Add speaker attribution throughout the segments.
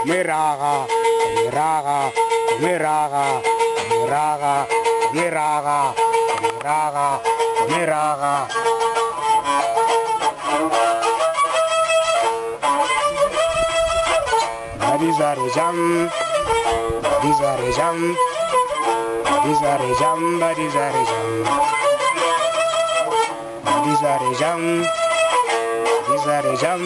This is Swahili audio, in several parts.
Speaker 1: Miraga, miraga, miraga, miraga, miraga, miraga, miraga. Badizare jam, badizare jam, badizare jam, badizare jam, badizare jam, badizare jam.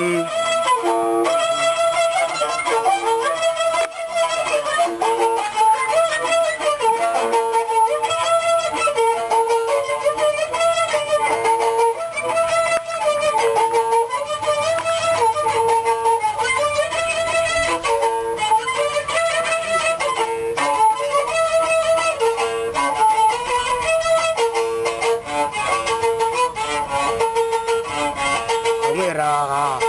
Speaker 1: Miraga,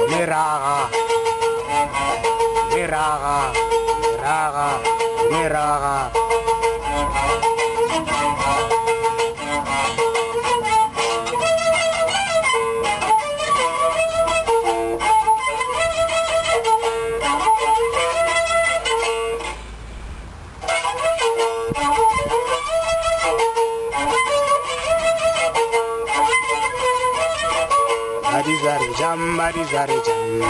Speaker 1: miraga, miraga, miraga, miraga. Badizare jam, badizare jam,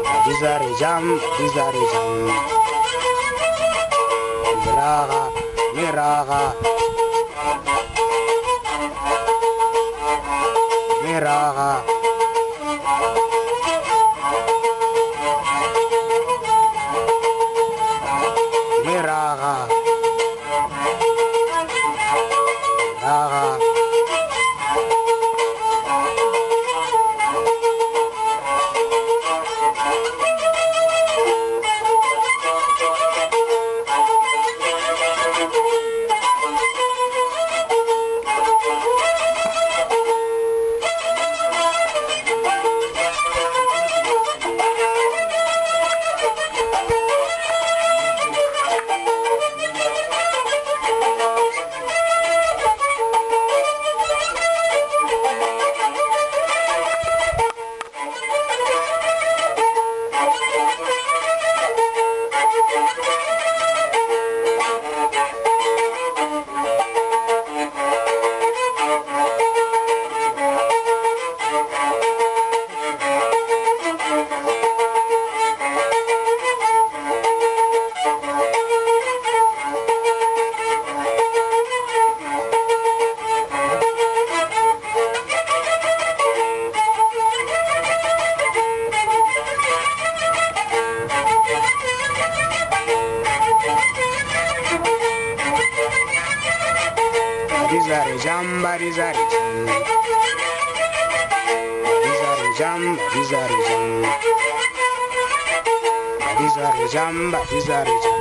Speaker 1: badizare jam, badizare jam. Miraga, miraga, miraga. Miraga, miraga. Badizare jam, badizare jam, badizare jam, badizare jam, badizare jam, badizare jam.